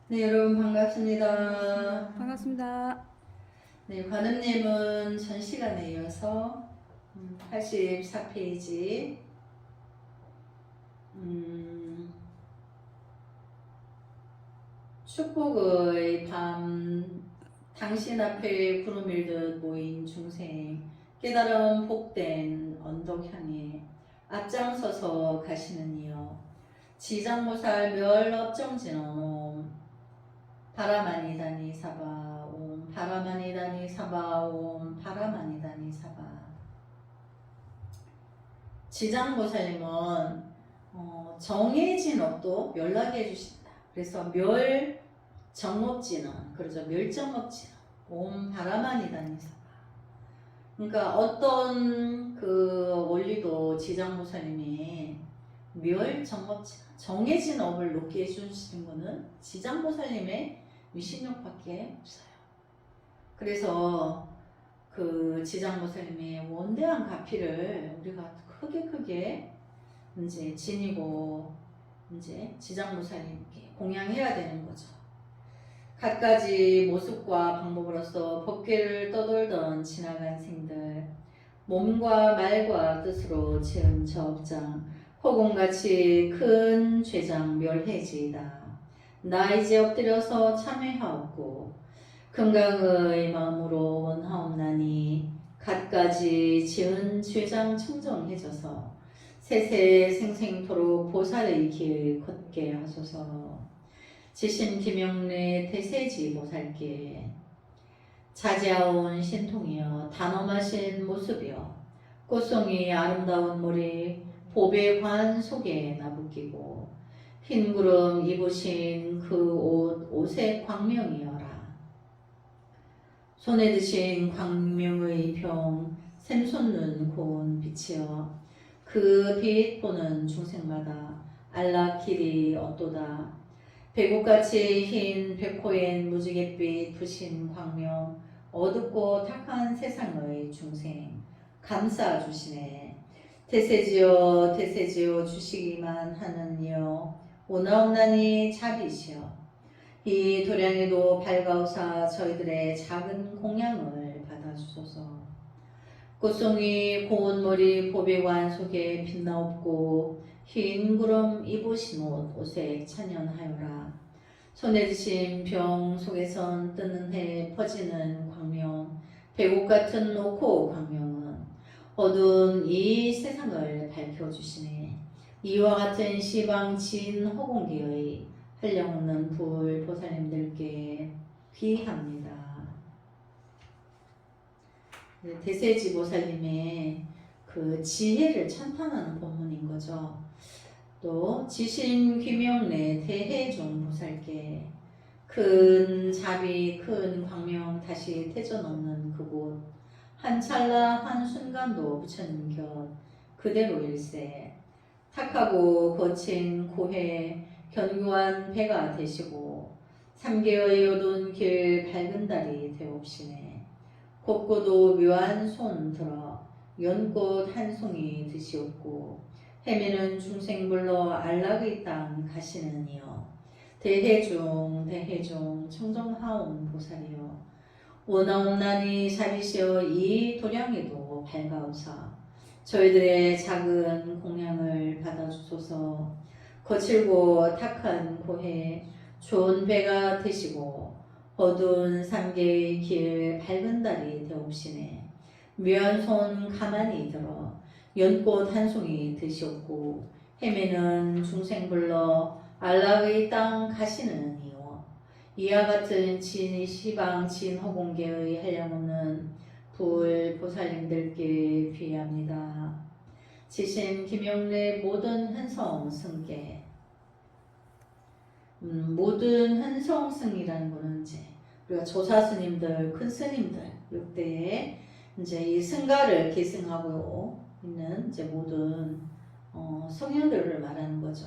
네, 여러분 반갑습니다. 반갑습니다. 네, 관음님은 전 시간에 이어서 84페이지 축복의 밤 당신 앞에 구름 일듯 모인 중생 깨달음 복된 언덕 향해 앞장서서 가시는 이여 지장모살 멸업정진언 바라마니다니 사바 옴 바라마니다니 사바 옴 바라마니다니 사바. 지장보살님은 정해진 업도 멸하게 해주신다. 그래서 멸 정업지는 그러죠. 멸정업지는 옴 바라마니다니 사바. 그러니까 어떤 그 원리도 지장보살님이 멸 정업지는 정해진 업을 놓게 해주시는 것은 지장보살님의 위신력밖에 없어요. 그래서 그 지장보살님의 원대한 가피를 우리가 크게 이제 지니고 이제 지장보살님께 공양해야 되는 거죠. 갖가지 모습과 방법으로서 법궤를 떠돌던 지나간 생들, 몸과 말과 뜻으로 지은 저 업장, 허공같이 큰 죄장 멸해지이다. 나 이제 엎드려서 참회하옵고 금강의 마음으로 원하옵나니 갖가지 지은 죄장 청정해져서 세세 생생토록 보살의 길 걷게 하소서. 지신 김영래 대세지 보살께 자지아온 신통이여 단엄하신 모습이여 꽃송이 아름다운 머리 보배 관 속에 나부끼고 흰 구름 입으신 그 옷의 광명이여라. 손에 드신 광명의 병 샘솟는 고운 빛이여 그 빛 보는 중생마다 안락길이 어또다. 배국같이 흰 백호엔 무지갯빛 부신 광명 어둡고 탁한 세상의 중생 감싸주시네. 대세지어 대세지어 주시기만 하는 이여 오나옵나니 자비시여 이 도량에도 밝아오사 저희들의 작은 공양을 받아주소서. 꽃송이 고운 머리 보배관 속에 빛나옵고 흰 구름 입으신 옷에 찬연하여라. 손에 드신 병 속에선 뜨는 해 퍼지는 광명 배국 같은 노코 광명은 어두운 이 세상을 밝혀주시네. 이와 같은 시방 진 허공기의 한량없는 불 보살님들께 귀합니다. 대세지 보살님의 그 지혜를 찬탄하는 본문인 거죠. 또 지신 귀명래 대해종 보살께 큰 자비 큰 광명 다시 태져놓는 그곳 한 찰나 한 순간도 부처님 곁 그대로 일세 탁하고 거친 고해 견고한 배가 되시고 삼계의 어두운 길 밝은 달이 되옵시네. 곱고도 묘한 손 들어 연꽃 한 송이 드시옵고 헤매는 중생 불러 안락의 땅 가시는 이여 대해중 청정하온 보살이여 오나옵나니 자비시여 이 도량에도 밝아오사 저희들의 작은 공양을 받아주소서. 거칠고 탁한 고해 좋은 배가 되시고 어두운 삼계의 길 밝은 달이 되옵시네. 묘한 손 가만히 들어 연꽃 한 송이 드시옵고 헤매는 중생 불러 안락의 땅 가시는 이여 이와 같은 시방 진허공계의 한량없는 불 보살님들께 귀합니다. 지신 김영래 모든 현성 승계 모든 현성 승이라는 거는 이제 우리가 조사 스님들 큰 스님들 이때 이제 이 승가를 계승하고 있는 이제 모든 성현들을 말하는 거죠.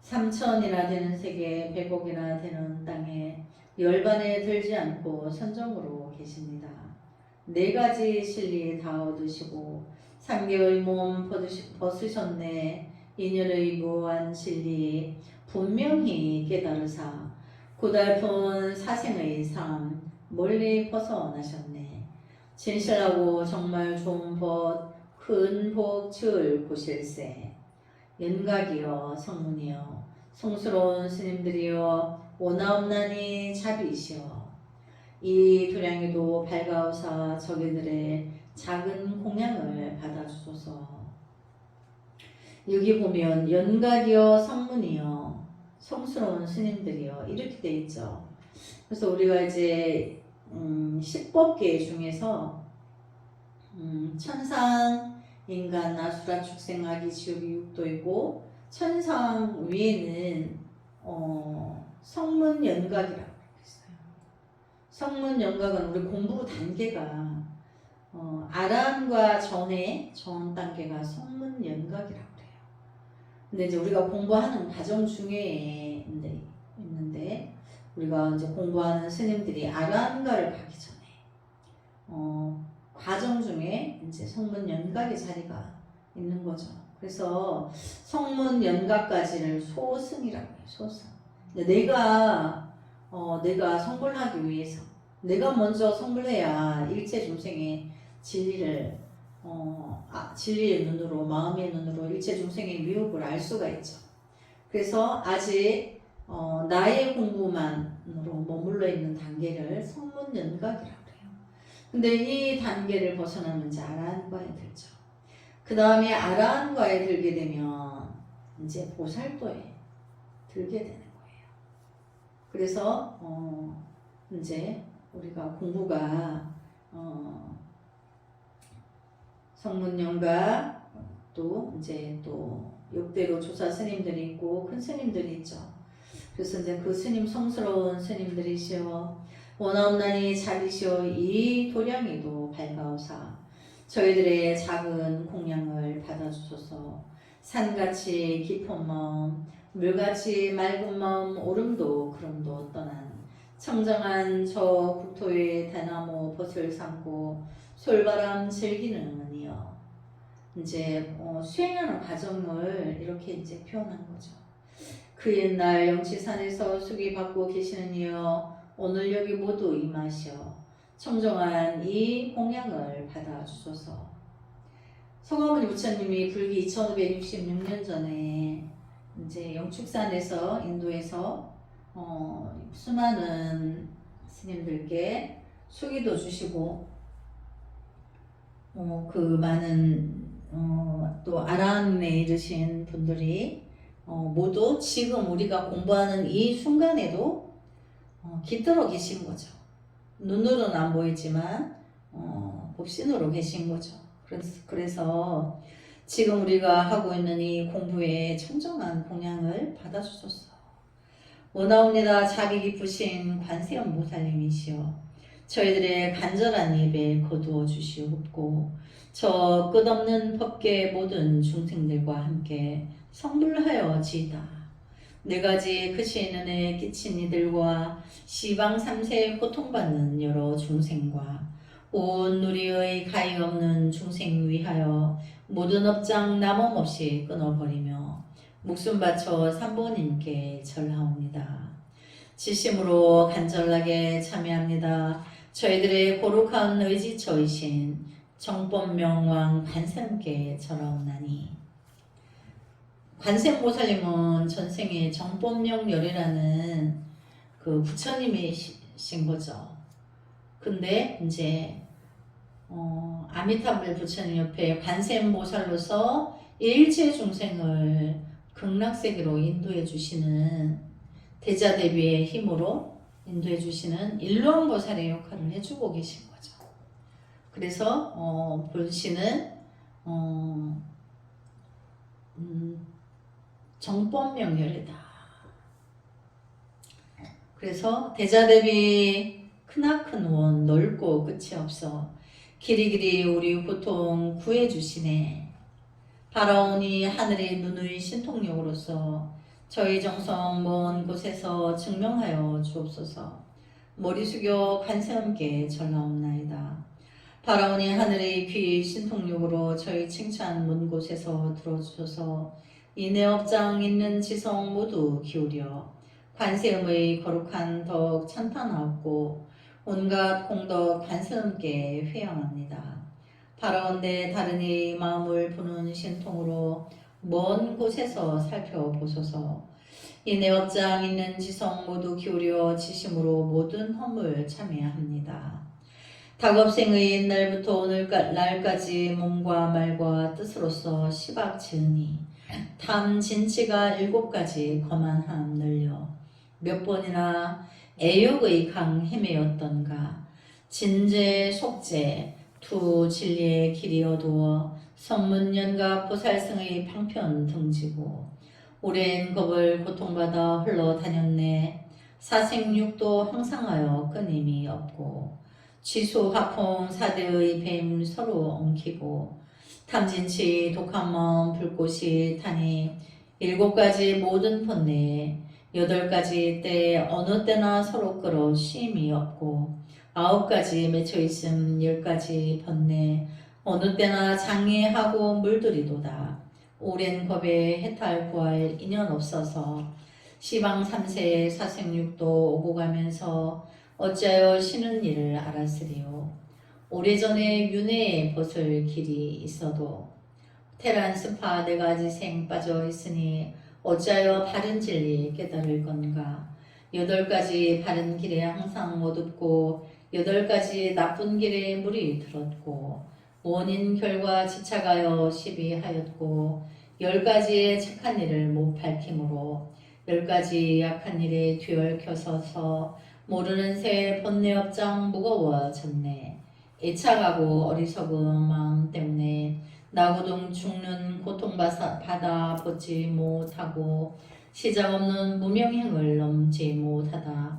3천이나 되는 세계 100억이나 되는 땅에 열반에 들지 않고 선정으로 계십니다. 4가지 진리 다 얻으시고 3개의 몸 벗으셨네. 인연의 무한 진리 분명히 깨달으사 고달픈 사생의 삶 멀리 벗어나셨네. 진실하고 정말 좋은 법, 큰 복 지을 곳일세. 연각이여 성문이여 성스러운 스님들이여 오나옵나니 자비시여. 이 도량이도 밝아오사 저희들의 작은 공양을 받아주소서. 여기 보면 연각이여 성문이여 성스러운 스님들이여 이렇게 돼 있죠. 그래서 우리가 이제 10법계 중에서 천상, 인간, 아수라, 축생, 아기, 지옥이 육도이고 천상 위에는 성문 연각이라고 했어요. 성문 연각은 우리 공부 단계가 아라한과 전의 전 단계가 성문 연각이라고 해요. 근데 이제 우리가 공부하는 과정 중에 있는데 우리가 이제 공부하는 스님들이 아라한가를 가기 전에 과정 중에 이제 성문 연각의 자리가 있는 거죠. 그래서 성문 연각까지를 소승이라고 해요. 소승. 내가 성불하기 위해서 내가 먼저 성불해야 일체 중생의 진리를 진리의 눈으로 마음의 눈으로 일체 중생의 미혹을 알 수가 있죠. 그래서 아직 나의 공부만으로 머물러 있는 단계를 성문 연각이라고 해요. 근데 이 단계를 벗어나면 이제 아라한과에 들죠. 그 다음에 아라한과에 들게 되면 이제 보살도에 들게 되는 거예요. 그래서 이제 우리가 공부가 성문연각 또 이제 또 역대로 조사 스님들이 있고 큰 스님들이 있죠. 그래서 이제 그 스님 성스러운 스님들이시여 원하옵나니 자비시여 이 도량이도 밝아오사 저희들의 작은 공양을 받아주소서. 산같이 깊은 마음 물같이 맑은 마음 오름도 구름도 떠난 청정한 저 국토의 대나무 벚을 삼고 솔바람 즐기는 이여. 이제 수행하는 과정을 이렇게 이제 표현한 거죠. 그 옛날 영치산에서 수기 받고 계시는 이여 오늘 여기 모두 임하시어 청정한 이 공양을 받아주소서. 성화문이 부처님이 불기 2566년 전에 이제 영축산에서 인도에서 수많은 스님들께 수기도 주시고 그 많은 또 아라한에 이르신 분들이 모두 지금 우리가 공부하는 이 순간에도 깃들어 계신 거죠. 눈으로는 안 보이지만 법신으로 계신 거죠. 그래서 지금 우리가 하고 있는 이 공부에 청정한 공양을 받아주소서. 원하옵니다. 자비 깊으신 관세음보살님이시여 저희들의 간절한 예배 거두어 주시옵고 저 끝없는 법계 모든 중생들과 함께 성불하여 지이다. 네 가지 크신 은혜 끼친 이들과 시방 3세 고통받는 여러 중생과 온 누리의 가히 없는 중생 위하여 모든 업장 남음없이 끊어버리며 목숨 바쳐 삼보님께 절하옵니다. 진심으로 간절하게 참여합니다. 저희들의 거룩한 의지처이신 정법명왕 관세음께 절하옵나니. 관세음보살님은 전생에 정법명열이라는 그 부처님이신 거죠. 근데 이제 아미타불 부처님 옆에 관세음보살로서 일체 중생을 극락세계로 인도해 주시는 대자대비의 힘으로 인도해 주시는 일왕보살의 역할을 해주고 계신 거죠. 그래서 본신은 정법명열이다. 그래서 대자대비 크나큰 원 넓고 끝이 없어 길이길이 우리 고통 구해주시네. 바라오니 하늘의 누누이 신통력으로서 저희 정성 먼 곳에서 증명하여 주옵소서. 머리 숙여 관세음께 절하옵나이다. 바라오니 하늘의 귀 신통력으로 저희 칭찬 먼 곳에서 들어주소서. 이 내 업장 있는 지성 모두 기울여 관세음의 거룩한 덕 찬탄하옵고 온갖 공덕 관세음께 회양합니다. 바라온대 다른 이 마음을 부는 신통으로 먼 곳에서 살펴보소서. 이 내 업장 있는 지성 모두 기울여 지심으로 모든 허물 참여합니다. 닭업생의 옛날부터 오늘날까지 몸과 말과 뜻으로서 시박지으니 탐 진치가 7가지 거만함 늘려 몇 번이나 애욕의 강 헤매였던가 진제 속죄 두 진리의 길이 어두워 성문연각 보살승의 방편 등지고 오랜 겁을 고통받아 흘러다녔네. 사생육도 항상하여 끊임이 없고 취수화풍 사대의 뱀 서로 엉키고 탐진치 독한 마음 불꽃이 타니 7가지 모든 번뇌 8가지 때 어느 때나 서로 끌어 쉼이 없고 9가지 맺혀있음 10가지 번뇌 어느 때나 장애하고 물들이도다. 오랜 겁에 해탈 구할 인연 없어서 시방 3세의 사생육도 오고 가면서 어찌하여 쉬는 일을 알았으리요. 오래전에 윤회에 벗을 길이 있어도 테란 스파 4가지 생 빠져 있으니 어찌하여 바른 진리 깨달을 건가. 8가지 바른 길에 항상 어둡고 8가지 나쁜 길에 물이 들었고 원인 결과 지착하여 시비하였고 10가지의 착한 일을 못 밝힘으로 10가지 약한 일에 뒤얽혀서서 모르는 새 번뇌업장 무거워졌네. 애착하고 어리석은 마음 때문에 나고동 죽는 고통받아 벗지 못하고 시작 없는 무명행을 넘지 못하다.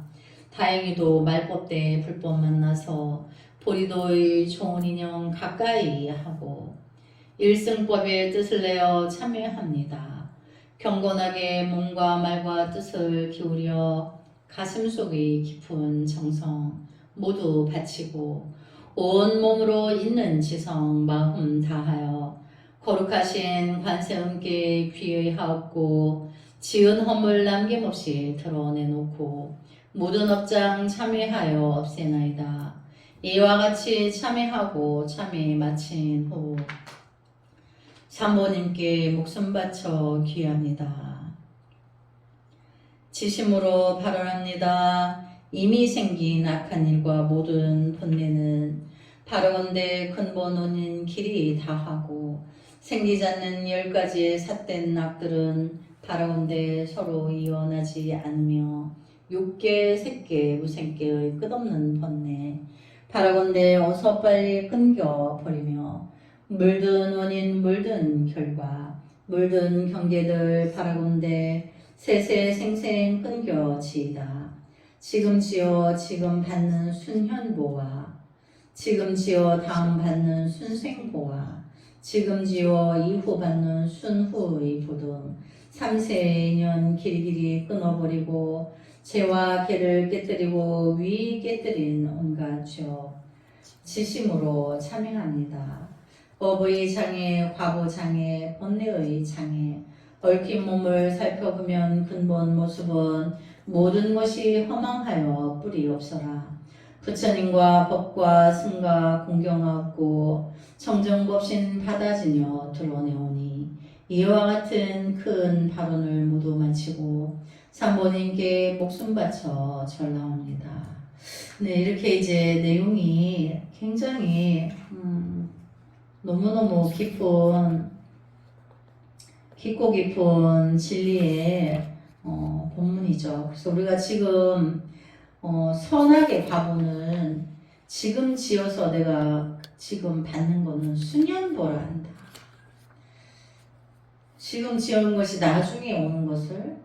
다행히도 말법대 불법 만나서 보리도의 좋은 인형 가까이 하고 일승법의 뜻을 내어 참여합니다. 경건하게 몸과 말과 뜻을 기울여 가슴 속의 깊은 정성 모두 바치고 온 몸으로 있는 지성 마음 다하여 거룩하신 관세음께 귀의하옵고 지은 허물 남김없이 드러내놓고 모든 업장 참회하여 없애나이다. 이와 같이 참회하고 참회 마친 후 산모님께 목숨 바쳐 귀합니다. 지심으로 발언합니다. 이미 생긴 악한 일과 모든 번뇌는 바라건대 근본 원인 길이 다하고 생기지 않는 10가지의 삿된 악들은 바라건대 서로 이어나지 않으며 육계, 색계, 무생계의 끝없는 번뇌 바라건대 어서 빨리 끊겨버리며 물든 원인, 물든 결과, 물든 경계들 바라건대 세세생생 끊겨지이다. 지금 지어 지금 받는 순현보와 지금 지어 다음 받는 순생보와 지금 지어 이후 받는 순후의 보등 3세의 인연 길이길이 끊어버리고 죄와 개를 깨뜨리고 위 깨뜨린 온갖 죄 지심으로 참여합니다. 법의 장애, 과보 장애, 번뇌의 장애 얽힌 몸을 살펴보면 근본 모습은 모든 것이 허망하여 뿌리 없어라. 부처님과 법과 승가 공경하고 청정법신 받아지며 드러내오니 이와 같은 큰 발언을 모두 마치고 산모님께 목숨 바쳐 전하옵니다. 네, 이렇게 이제 내용이 굉장히 너무너무 깊고 깊은 진리의 본문이죠. 그래서 우리가 지금 선하게 바보는 지금 지어서 내가 지금 받는 거는 수년보라 한다. 지금 지은 것이 나중에 오는 것을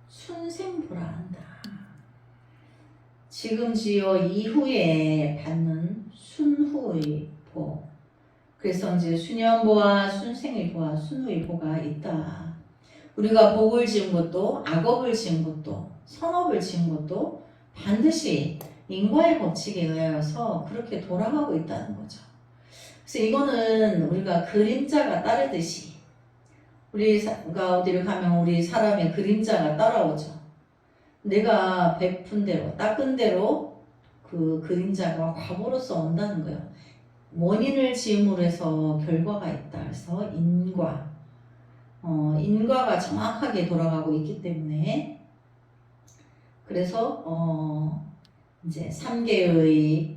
순생보라 한다. 지금 지어 이후에 받는 순후의 보. 그래서 이제 수년보와 순생의 보와 순후의 보가 있다. 우리가 복을 지은 것도 악업을 지은 것도 선업을 지은 것도 반드시 인과의 법칙에 의하여서 그렇게 돌아가고 있다는 거죠. 그래서 이거는 우리가 그림자가 따르듯이 우리가 어디를 가면 우리 사람의 그림자가 따라오죠. 내가 베푼 대로 닦은 대로 그 그림자가 과보로서 온다는 거예요. 원인을 지음으로 해서 결과가 있다. 그래서 인과가 정확하게 돌아가고 있기 때문에 그래서 이제 3개의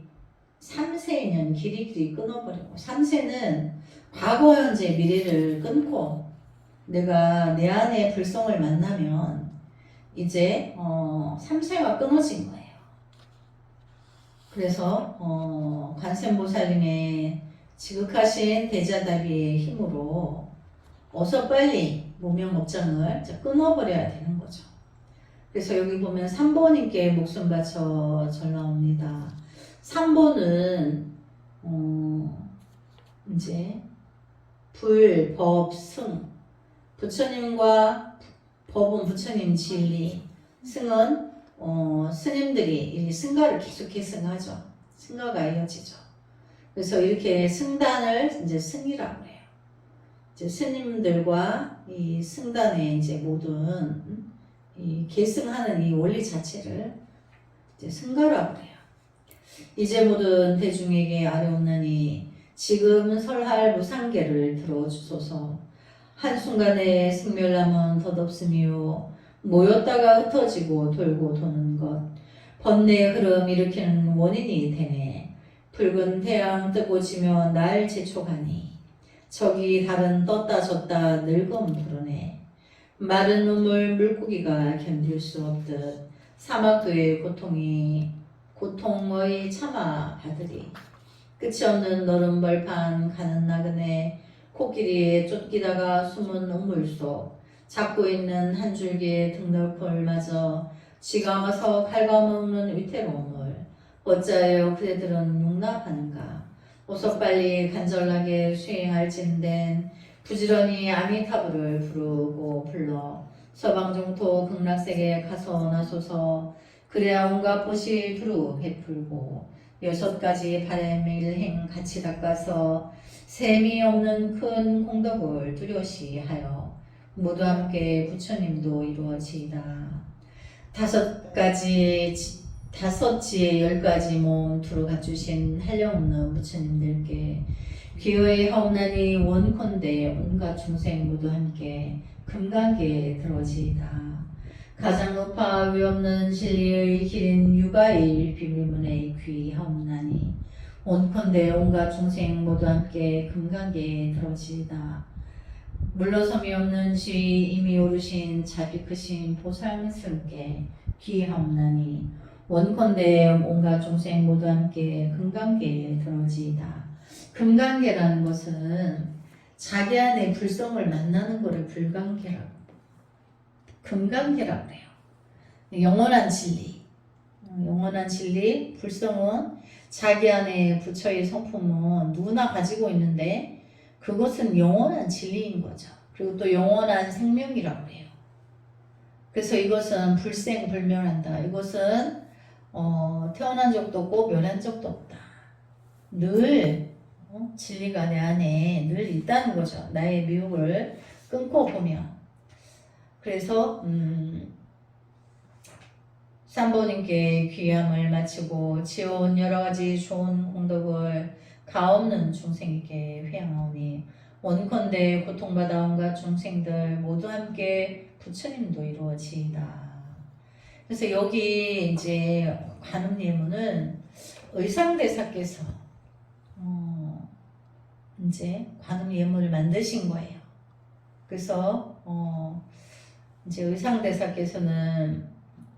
3세인연 길이길이 끊어버리고 3세는 과거, 현재, 미래를 끊고 내가 내 안의 불성을 만나면 이제 3세가 끊어진 거예요. 그래서 관세음보살님의 지극하신 대자다비의 힘으로 어서 빨리 무명업장을 끊어버려야 되는 거죠. 그래서 여기 보면 3번님께 목숨 바쳐 절 나옵니다. 3번은 이제 불, 법, 승. 부처님과 법은 부처님 진리, 승은 스님들이 승가를 계속 승하죠. 승가가 이어지죠. 그래서 이렇게 승단을 이제 승이라고 해요. 이제 스님들과 이 승단의 이제 모든 이 계승하는 이 원리 자체를 이제 승가라고 해요. 이제 모든 대중에게 아뢰옵나니 지금 설할 무상계를 들어주소서. 한순간에 승멸함은 덧없으며 모였다가 흩어지고 돌고 도는 것 번뇌의 흐름 일으키는 원인이 되네. 붉은 태양 뜨고 지며 날 재촉하니 저기 달은 떴다 졌다 늙음 부르네. 마른 눈물 물고기가 견딜 수 없듯 사막도의 고통의 참아 받으리. 끝이 없는 너른 벌판 가는 나그네 코끼리에 쫓기다가 숨은 우물 속 잡고 있는 한 줄기의 등널골마저 쥐가 와서 갉아먹는 위태로움을 어찌하여 그대들은 용납하는가. 어서 빨리 간절하게 수행할진된 부지런히 아미타불을 부르고 불러 서방중토 극락세계 가서 나소서. 그래야 온갖 보시 두루 베풀고 6가지 바람의 일행 같이 닦아서 셈이 없는 큰 공덕을 뚜렷이 하여 모두 함께 부처님도 이루어지이다. 5지에 10가지 몸 두루 갖추신 한량없는 부처님들께 귀의 하옵나니 원컨대 온갖 중생 모두 함께 금강계에 들어지이다. 가장 높아 위없는 진리의 길인 육아의 비밀문에 귀하옵나니 온컨대 온갖 중생 모두 함께 금강계에 들어지이다. 물러섬이 없는 지위 이미 오르신 자비 크신 보살스님께 귀하옵나니 원컨대 온갖 중생 모두 함께 금강계에 들어지이다. 금강계라는 것은 자기 안의 불성을 만나는 것을 금강계라고 해요. 영원한 진리, 불성은 자기 안에 부처의 성품은 누구나 가지고 있는데 그것은 영원한 진리인 거죠. 그리고 또 영원한 생명이라고 해요. 그래서 이것은 불생불멸한다. 이것은 태어난 적도 없고 멸한 적도 없다. 늘 진리가 내 안에 늘 있다는 거죠. 나의 미혹을 끊고 보면. 그래서 3번님께 귀함을 마치고 지어온 여러가지 좋은 공덕을 가없는 중생에게 회양하오니 원컨대 고통받아 온갖 중생들 모두 함께 부처님도 이루어지이다. 그래서 여기 이제 관음예문은 의상대사께서 이제 관음예문을 만드신 거예요. 그래서 이제 의상대사께서는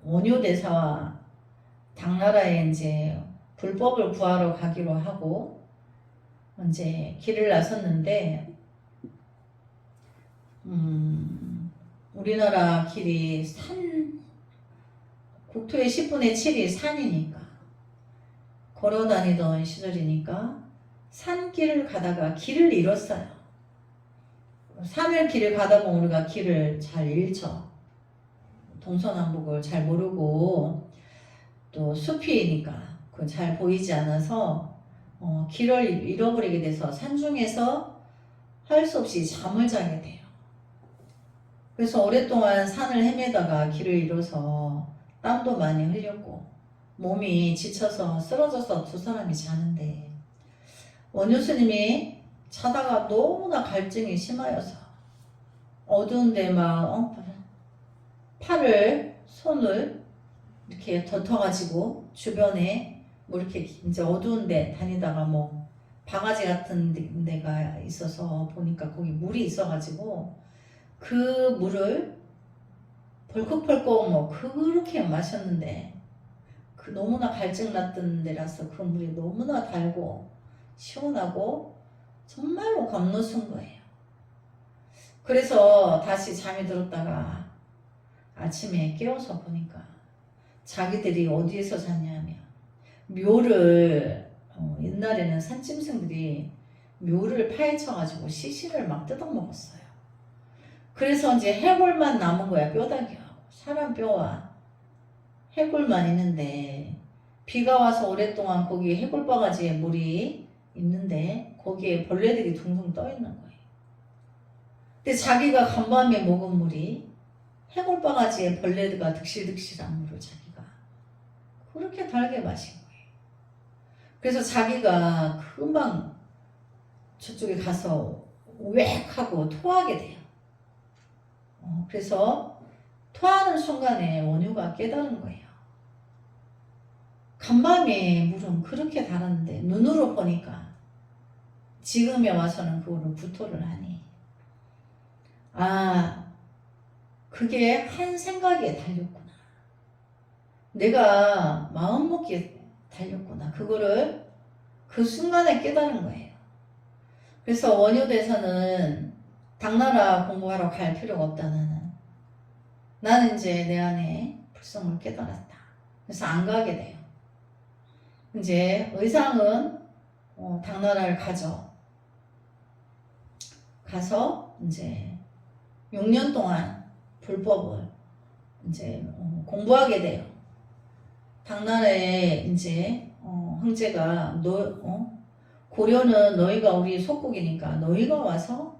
원효대사와 당나라에 이제 불법을 구하러 가기로 하고 이제 길을 나섰는데 우리나라 길이 국토의 10분의 7이 산이니까 걸어 다니던 시절이니까 산길을 가다가 길을 잃었어요. 산을 길을 가다 보면 우리가 길을 잘 잃죠. 동서남북을 잘 모르고 또 숲이니까 그 잘 보이지 않아서 길을 잃어버리게 돼서 산중에서 할 수 없이 잠을 자게 돼요. 그래서 오랫동안 산을 헤매다가 길을 잃어서 땀도 많이 흘렸고 몸이 지쳐서 쓰러져서 두 사람이 자는데 원효 스님이 자다가 너무나 갈증이 심하여서 어두운데 막 팔을 손을 이렇게 덮어가지고 주변에 뭐 이렇게 이제 어두운데 다니다가 뭐 바가지 같은 데가 있어서 보니까 거기 물이 있어가지고 그 물을 벌컥벌컥 뭐 그렇게 마셨는데 그 너무나 갈증 났던 데라서 그 물이 너무나 달고 시원하고 정말로 감노순 거예요. 그래서 다시 잠이 들었다가 아침에 깨워서 보니까 자기들이 어디에서 잤냐면 묘를 옛날에는 산짐승들이 묘를 파헤쳐가지고 시신을 막 뜯어먹었어요. 그래서 이제 해골만 남은 거야. 뼈다귀하고 사람 뼈와 해골만 있는데 비가 와서 오랫동안 거기 해골바가지에 물이 있는데 거기에 벌레들이 둥둥 떠 있는 거예요. 근데 자기가 간밤에 먹은 물이 해골바가지에 벌레가 득실득실한 물을 자기가 그렇게 달게 마신 거예요. 그래서 자기가 금방 저쪽에 가서 웩 하고 토하게 돼요. 그래서 토하는 순간에 원효가 깨달은 거예요. 간밤에 물은 그렇게 달았는데 눈으로 보니까 지금에 와서는 그거를 구토를 하니 그게 한 생각에 달렸구나. 내가 마음먹기에 달렸구나. 그거를 그 순간에 깨달은 거예요. 그래서 원효대사는 당나라 공부하러 갈 필요가 없다. 나는 이제 내 안에 불성을 깨달았다. 그래서 안 가게 돼요. 이제 의상은 당나라를 가죠. 가서 이제 6년 동안 불법을 이제 공부하게 돼요. 당나라의 이제 황제가 고려는 너희가 우리 속국이니까 너희가 와서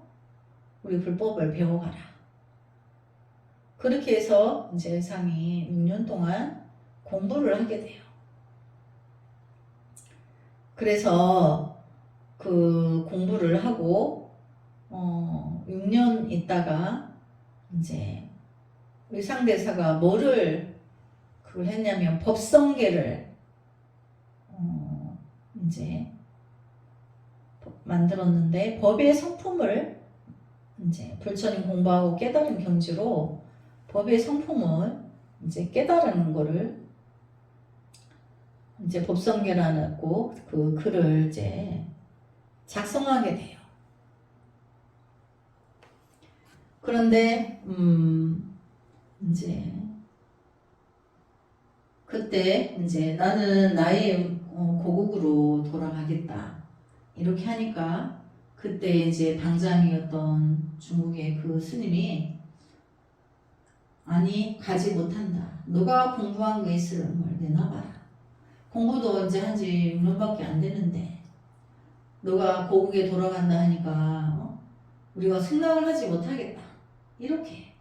우리 불법을 배워가라. 그렇게 해서 이제 의상이 6년 동안 공부를 하게 돼요. 그래서 그 공부를 하고 6년 있다가 이제 의상대사가 뭐를 그걸 했냐면 법성계를 이제 만들었는데 법의 성품을 이제 불처님 공부하고 깨달은 경지로 법의 성품을 이제 깨달은 거를 이제 법성계라는 그 글을 이제 작성하게 돼요. 그런데 이제 그때 이제 나는 나의 고국으로 돌아가겠다 이렇게 하니까 그때 이제 방장이었던 중국의 그 스님이 아니 가지 못한다. 너가 공부한 게 있을 걸 내놔봐라. 공부도 이제 한지 6년밖에 안 되는데 너가 고국에 돌아간다 하니까 우리가 승낙을 하지 못하겠다. 이렇게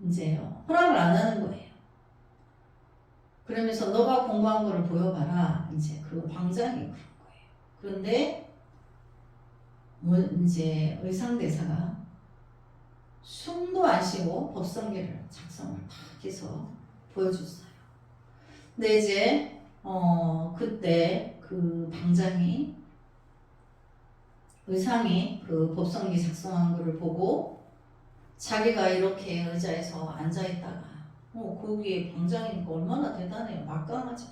이제 허락을 안 하는 거예요. 그러면서 너가 공부한 거를 보여봐라. 이제 그 방장이 그런 거예요. 그런데 이제 의상대사가 숨도 안 쉬고 법성계를 작성을 다 해서 보여줬어요. 근데 이제 그때 그 방장이 의상이 그 법성계 작성한 거를 보고 자기가 이렇게 의자에서 앉아있다가 거기에 방장이니까 얼마나 대단해요. 막강하죠.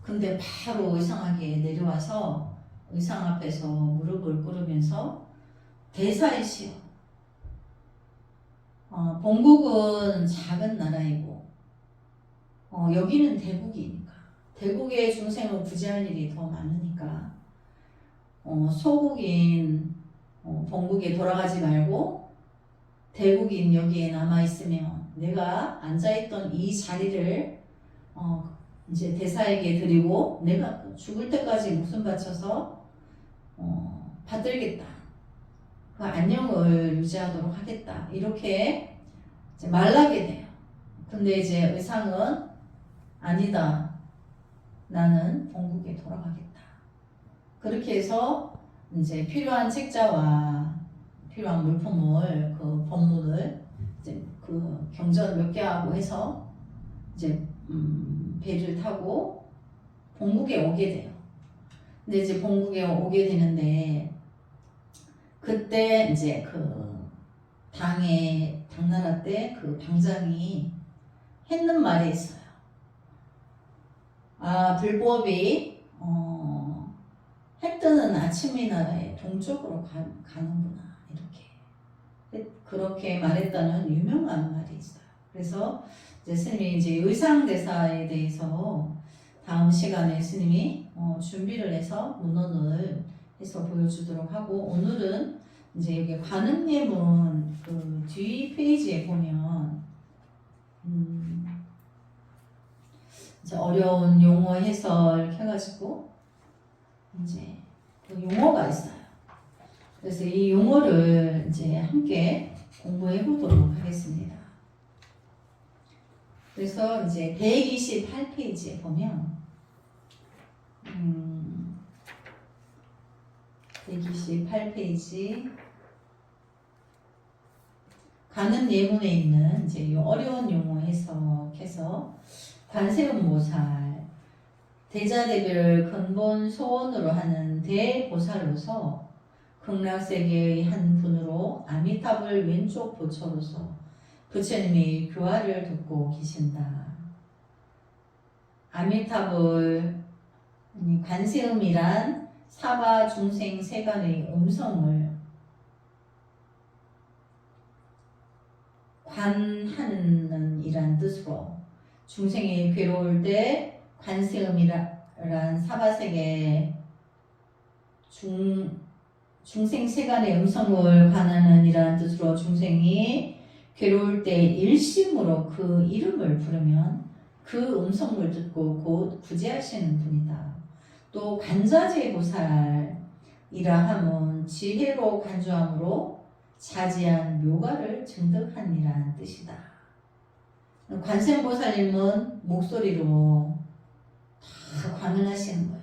근데 바로 의상하게 내려와서 의상 앞에서 무릎을 꿇으면서 대사이시여 본국은 작은 나라이고 여기는 대국이니까 대국의 중생은 부지할 일이 더 많으니까 소국인 본국에 돌아가지 말고 대국인 여기에 남아있으면 내가 앉아있던 이 자리를 이제 대사에게 드리고 내가 죽을 때까지 목숨 바쳐서 받들겠다. 그 안녕을 유지하도록 하겠다. 이렇게 이제 말하게 돼요. 근데 이제 의상은 아니다. 나는 본국에 돌아가겠다. 그렇게 해서 이제 필요한 책자와 필요한 물품을 그 법문을 이제 그 경전 몇 개하고 해서 이제 배를 타고 본국에 오게 돼요. 근데 이제 본국에 오게 되는데 그때 이제 그 당나라 때 그 당장이 했는 말이 있어요. 아, 불법이 해 뜨는 아침이나라의 동쪽으로 가는구나 이렇게 그렇게 말했다는 유명한 말이 있어요. 그래서 이제 스님이 이제 의상대사에 대해서 다음 시간에 스님이 준비를 해서 문헌을 해서 보여주도록 하고 오늘은 이제 여기 관음예문 그 뒤 페이지에 보면 이제 어려운 용어 해설 해가지고 이제 그 용어가 있어요. 그래서 이 용어를 이제 함께 공부해 보도록 하겠습니다. 그래서 이제 128페이지에 보면 128페이지 가는 예문에 있는 이제 이 어려운 용어 해석해서 관세음보살 대자대비를 근본 소원으로 하는 대보살로서 극락세계의 한 분으로 아미탑을 왼쪽 부처로서 부처님이 교화를 듣고 계신다. 아미탑을 관세음이란 사바 중생 세간의 음성을 관하는 이란 뜻으로 중생이 괴로울 때 관세음이란 사바세계 중생 세간의 음성을 관하는 이란 뜻으로 중생이 괴로울 때 일심으로 그 이름을 부르면 그 음성을 듣고 곧 구제하시는 분이다. 또 관자재보살이라 함은 지혜로 관주함으로 자지한 묘가를 증득한이라는 뜻이다. 관세음보살님은 목소리로 다 관을 하시는 거야.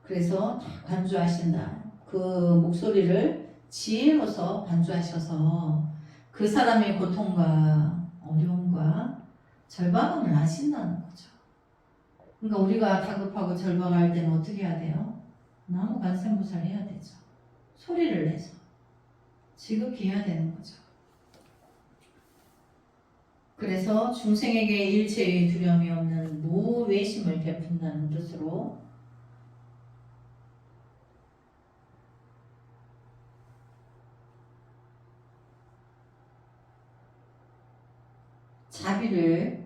그래서 다 관주하신다. 그 목소리를 지혜로서 관주하셔서 그 사람의 고통과 어려움과 절박함을 아신다는 거죠. 그러니까 우리가 다급하고 절박할 때는 어떻게 해야 돼요? 나무 관세음보살 해야 되죠. 소리를 내서 지극히 해야 되는 거죠. 그래서 중생에게 일체의 두려움이 없는 무외심을 베푼다는 뜻으로 자비를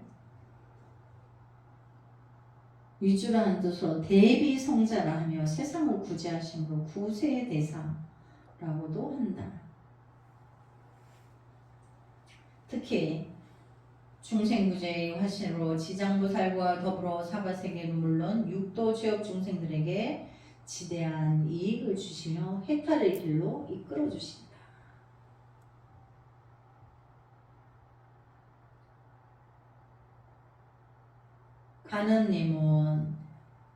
위주라는 뜻으로 대비성자라 하며 세상을 구제하심으로 구세의 대사라고도 한다. 특히 중생구제의 화신으로 지장보살과 더불어 사바세계는 물론 육도 죄업 중생들에게 지대한 이익을 주시며 해탈의 길로 이끌어 주신다. 관음예문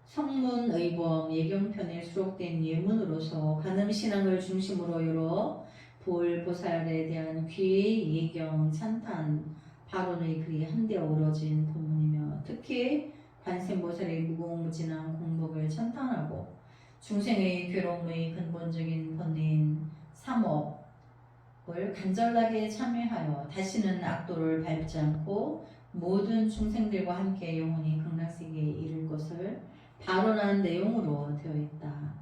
성문의범 예경편에 수록된 예문으로서 관음신앙을 중심으로 여러 보살에 대한 귀의 예경 찬탄 발언의 글이 한데 어우러진 본문이며 특히 관세음보살의 무궁무진한 공덕을 찬탄하고 중생의 괴로움의 근본적인 번뇌인 삼업을 간절하게 참여하여 다시는 악도를 밟지 않고 모든 중생들과 함께 영원히 극락세계에 이를 것을 발언한 내용으로 되어 있다.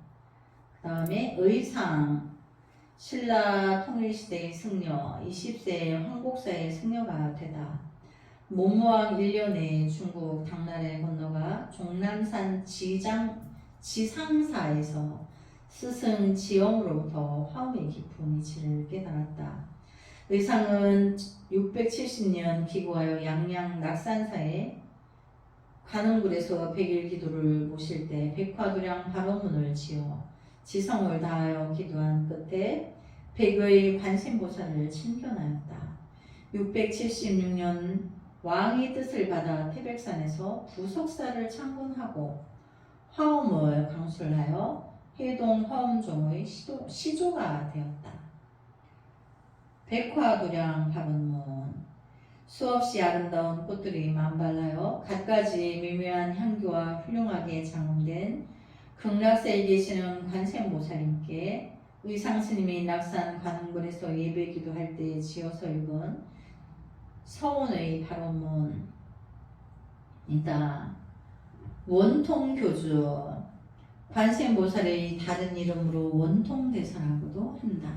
그 다음에 의상 신라 통일시대의 승려 20세의 황곡사의 승려가 되다. 모무왕 1년에 중국 당나라에 건너가 종남산 지상사에서 스승 지영으로부터 화엄의 깊은 이치를 깨달았다. 의상은 670년 기고하여 양양 낙산사에 관음굴에서 백일 기도를 모실 때 백화도량 발원문을 지어 지성을 다하여 기도한 끝에 백의 관세음보살을 친견하였다. 676년 왕의 뜻을 받아 태백산에서 부석사를 창건하고 화엄을 강술하여 해동 화엄종의 시조가 되었다. 백화도량 발원문 수없이 아름다운 꽃들이 만발하여 갖가지 미묘한 향기와 훌륭하게 장엄된 극락세에 계시는 관세음보살님께 의상스님이 낙산 관음굴에서 예배기도할 때 지어서 읽은 서원의 발원문이다. 원통교주 관세음보살의 다른 이름으로 원통대사라고도 한다.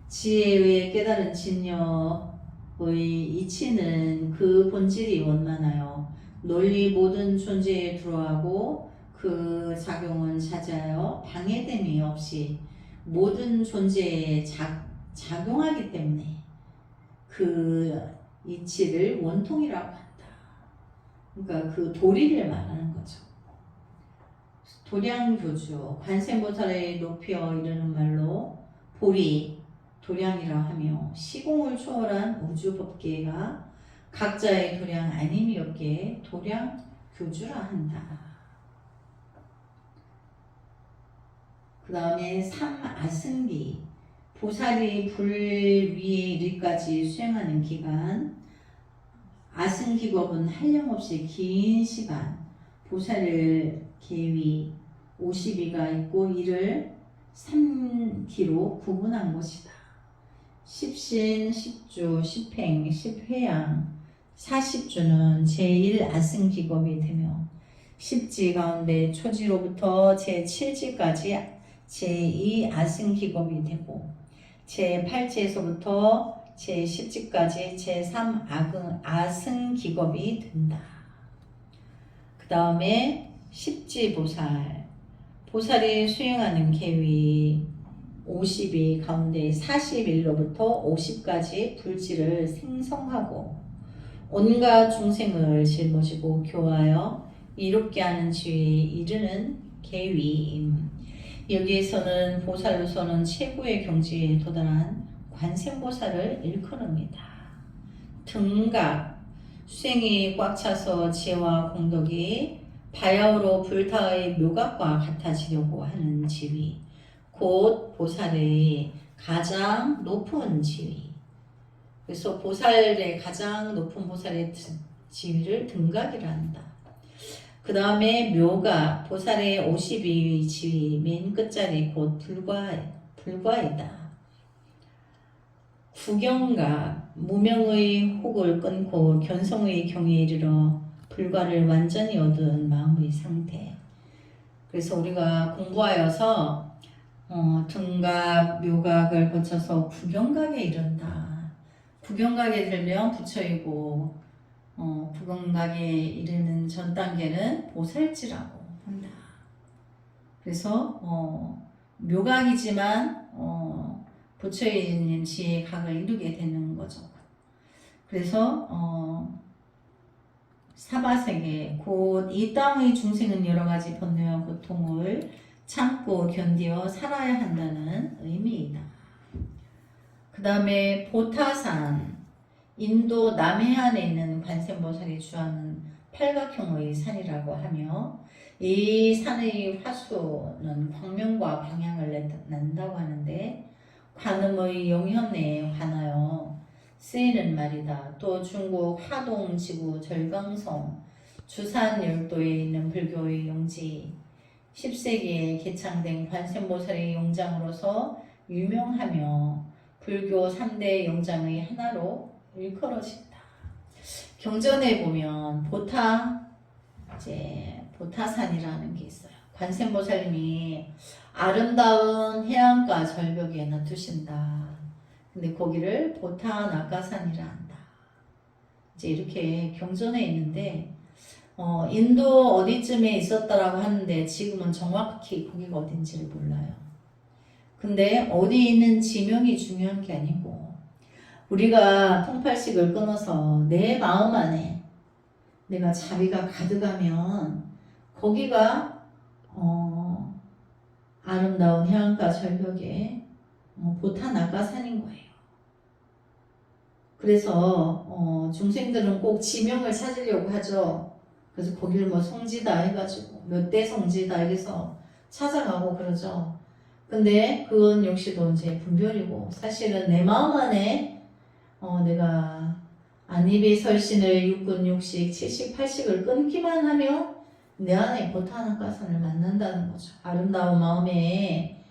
지혜에 의해 깨달은 진여의 이치는 그 본질이 원만하여 널리 모든 존재에 들어가고 그 작용은 자제하여 방해됨이 없이 모든 존재에 작용하기 때문에 그 이치를 원통이라고 한다. 그러니까 그 도리를 말하는 거죠. 도량교주, 관세음보살의 높여 이르는 말로 보리, 도량이라 하며 시공을 초월한 우주법계가 각자의 도량 아님이 없기에 도량교주라 한다. 그 다음에 삼아승기, 보살이 불 위에 이르기까지 수행하는 기간, 아승기법은 한량없이 긴 시간, 보살을 계위 52가 있고 이를 3기로 구분한 것이다. 십신, 십주, 십행, 십회양, 40주는 제1아승기법이 되며 십지 가운데 초지로부터 제7지까지 제2아승기법이 되고 제8지에서부터 제10지까지 제3아승기법이 된다. 그 다음에 십지보살, 보살이 수행하는 계위 50이 가운데 41로부터 50까지 불지를 생성하고 온갖 중생을 짊어지고 교화하여 이롭게 하는 지위에 이르는 계위임. 여기에서는 보살로서는 최고의 경지에 도달한 관세음보살을 일컬습니다. 등각, 수행이 꽉 차서 지혜와 공덕이 바야흐로 불타의 묘각과 같아지려고 하는 지위, 곧 보살의 가장 높은 지위. 그래서 보살의 가장 높은 보살의 지위를 등각이라 한다. 그 다음에 묘각, 보살의 52의 지위, 맨 끝자리 곧 불과이다. 구경각, 무명의 혹을 끊고 견성의 경에 이르러 불과를 완전히 얻은 마음의 상태. 그래서 우리가 공부하여서 등각, 묘각을 거쳐서 구경각에 이른다. 구경각에 들면 부처이고 구경각에 이르는 전 단계는 보살지라고 한다. 그래서 묘각이지만 부처에 있는 지혜의 각을 이루게 되는 거죠. 그래서 사바세계, 곧 이 땅의 중생은 여러 가지 번뇌와 고통을 참고 견디어 살아야 한다는 의미이다. 그 다음에 보타산, 인도 남해안에 있는 관세음보살이 주하는 팔각형의 산이라고 하며 이 산의 화수는 광명과 방향을 낸다고 하는데 관음의 영현에 관하여 쓰이는 말이다. 또 중국 하동 지구 절강성 주산 열도에 있는 불교의 용지 10세기에 개창된 관세음보살의 용장으로서 유명하며 불교 3대 용장의 하나로 일컬어진다. 경전에 보면 보타산이라는 게 있어요. 관세음보살님이 아름다운 해안가 절벽에 놔두신다. 근데 거기를 보타나가산이라 한다. 이제 이렇게 경전에 있는데 인도 어디쯤에 있었다라고 하는데 지금은 정확히 거기가 어딘지를 몰라요. 근데 어디 있는 지명이 중요한 게 아니고 우리가 통팔식을 끊어서 내 마음 안에 내가 자비가 가득하면 거기가 아름다운 해안가 절벽에 보타나가산인 거예요. 그래서 중생들은 꼭 지명을 찾으려고 하죠. 그래서 거기를 뭐 성지다 해가지고 몇 대 성지다 이래서 찾아가고 그러죠. 근데 그건 역시도 이제 분별이고 사실은 내 마음 안에 내가 안입이 설신을 육군 육식 70, 80을 끊기만 하면 내 안에 보타는 가산을 만난다는 거죠. 아름다운 마음에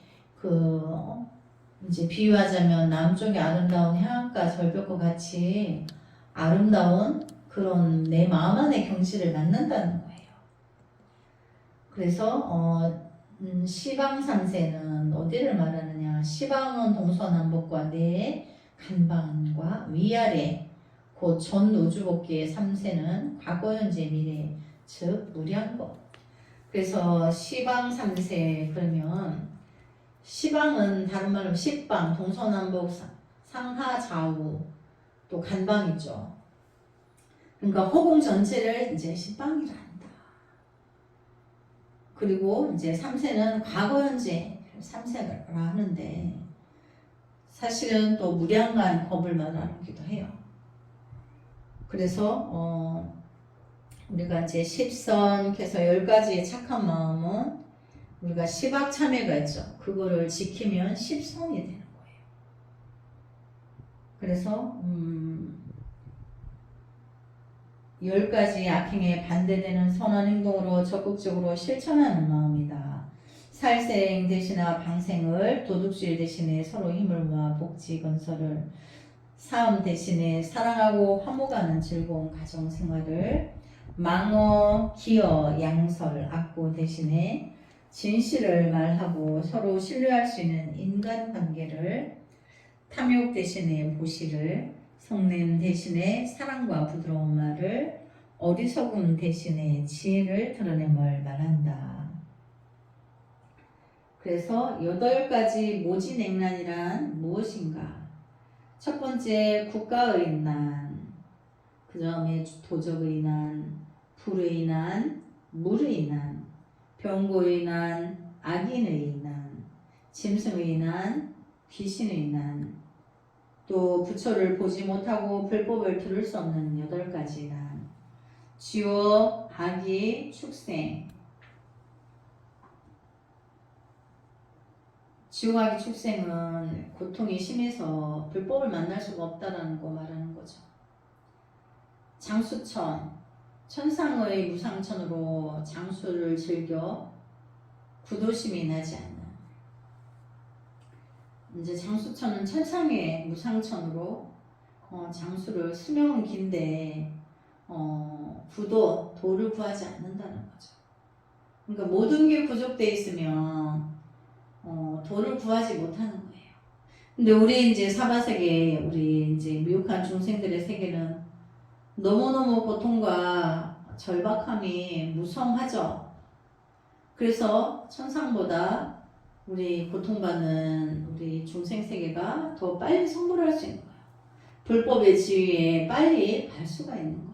이제 비유하자면 남쪽의 아름다운 해안가 절벽과 같이 아름다운 그런 내 마음 안의 경지를 만난다는 거예요. 그래서 시방 삼세는 어디를 말하느냐? 시방은 동서남북과 내 간방과 위아래 곧 전 우주복귀의 삼세는 과거 현재 미래 즉 무량법. 그래서 시방 삼세 그러면 시방은 다른 말로 식방 동서남북 상하 좌우 또 간방이죠. 그러니까 허공 전체를 이제 시방이라 한다. 그리고 이제 삼세는 과거 현재 삼세라 하는데 사실은 또 무량간 법을 말하기도 해요. 그래서 우리가 이제 십선께서 10가지의 착한 마음은 우리가 시박참회가 있죠. 그거를 지키면 십선이 되는 거예요. 그래서 10가지 악행에 반대되는 선한 행동으로 적극적으로 실천하는 마음이다. 살생 대신하 방생을, 도둑질 대신에 서로 힘을 모아 복지 건설을, 싸움 대신에 사랑하고 화목하는 즐거운 가정생활을, 망어, 기어, 양설, 악고 대신에 진실을 말하고 서로 신뢰할 수 있는 인간관계를, 탐욕 대신에 보시를, 성냄 대신에 사랑과 부드러운 말을, 어리석음 대신에 지혜를 드러냄을 말한다. 그래서 8가지 모지냉난이란 무엇인가? 첫 번째 국가의 난, 그 다음에 도적의 난, 불의 난, 물의 난, 병고의 난, 악인의 난, 짐승의 난, 귀신의 난, 또 부처를 보지 못하고 불법을 들을 수 없는 8가지 난, 지옥, 악이, 축생. 지옥, 악이, 축생은 고통이 심해서 불법을 만날 수가 없다라는 거 말하는 거죠. 장수천, 천상의 무상천으로 장수를 즐겨 구도심이 나지 않는. 이제 장수천은 천상의 무상천으로 장수를 수명은 긴데 도를 구하지 않는다는 거죠. 그러니까 모든 게 부족돼 있으면 도를 구하지 못하는 거예요. 근데 우리 이제 사바세계, 우리 이제 미혹한 중생들의 세계는 너무너무 고통과 절박함이 무성하죠. 그래서 천상보다 우리 고통받는 우리 중생 세계가 더 빨리 성불할 수 있는 거예요. 불법의 지위에 빨리 갈 수가 있는 거예요.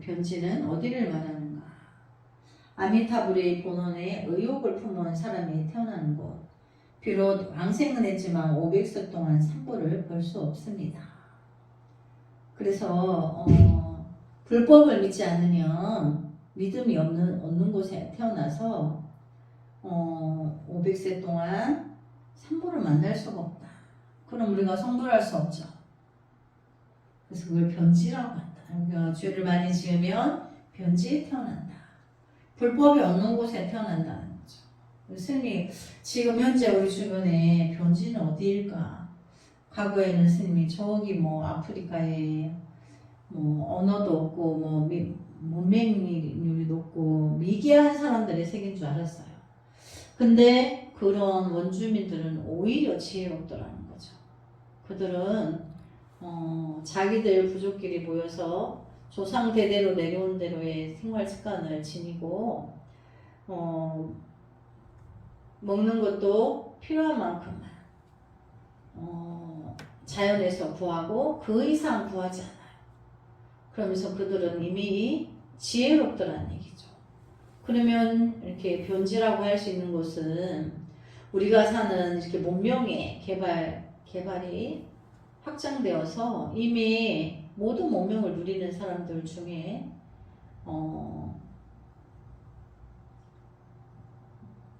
변지는 어디를 말하는가? 아미타불의 본원에 의욕을 품은 사람이 태어나는 곳. 비록 왕생은 했지만 500세 동안 산보를 볼 수 없습니다. 그래서 불법을 믿지 않으면 믿음이 없는 곳에 태어나서 500세 동안 산보를 만날 수가 없다. 그럼 우리가 성불할 수 없죠. 그래서 그걸 변지라고 한다. 그러니까 죄를 많이 지으면 변지에 태어난다. 불법이 없는 곳에 태어난다는 거죠. 스님이 지금 현재 우리 주변에 변지는 어디일까? 과거에는 스님이 저기 뭐 아프리카에 뭐 언어도 없고 뭐 문맹률이 높고 미개한 사람들의 세계인 줄 알았어요. 근데 그런 원주민들은 오히려 지혜롭더라는 거죠. 그들은 자기들 부족끼리 모여서 조상 대대로 내려온 대로의 생활 습관을 지니고 먹는 것도 필요한 만큼만 자연에서 구하고 그 이상 구하지 않아요. 그러면서 그들은 이미 지혜롭더라는 얘기죠. 그러면 이렇게 변지라고 할 수 있는 곳은 우리가 사는 이렇게 문명의 개발이 확장되어서 이미 모든 모명을 누리는 사람들 중에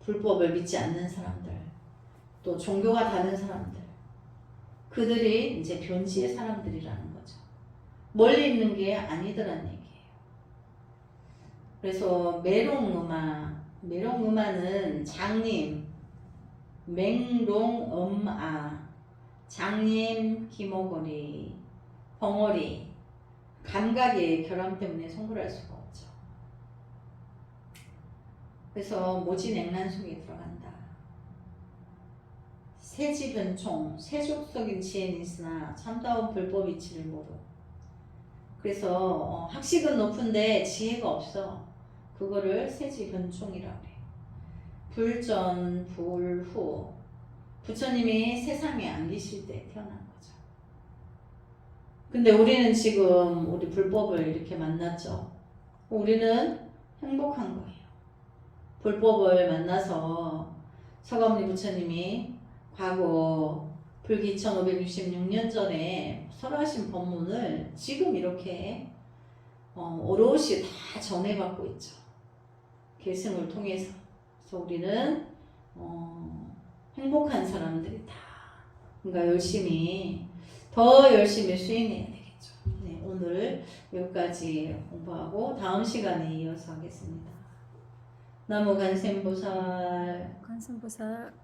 불법을 믿지 않는 사람들, 또 종교가 다른 사람들, 그들이 이제 변지의 사람들이라는 거죠. 멀리 있는 게 아니더란 얘기예요. 그래서 메롱음아는 장님, 맹롱음아, 장님, 기모거리, 벙어리, 감각의 결함 때문에 성불할 수가 없죠. 그래서 모지냉란 속에 들어간다. 세지변총, 세족적인 지혜는 있으나 참다운 불법 이치를 모르. 그래서 학식은 높은데 지혜가 없어. 그거를 세지변총이라고 해요. 불전, 불후. 부처님이 세상에 안 계실 때 태어난 거죠. 근데 우리는 지금 우리 불법을 이렇게 만났죠. 우리는 행복한 거예요. 불법을 만나서 서가모니 부처님이 과거 불기 2566년 전에 설하신 법문을 지금 이렇게 오롯이 다 전해받고 있죠. 계승을 통해서. 그래서 우리는 행복한 사람들이다. 그러니까 더 열심히 수행해야 되겠죠. 네, 오늘 여기까지 공부하고 다음 시간에 이어서 하겠습니다. 나무 관세음보살. 관세음보살.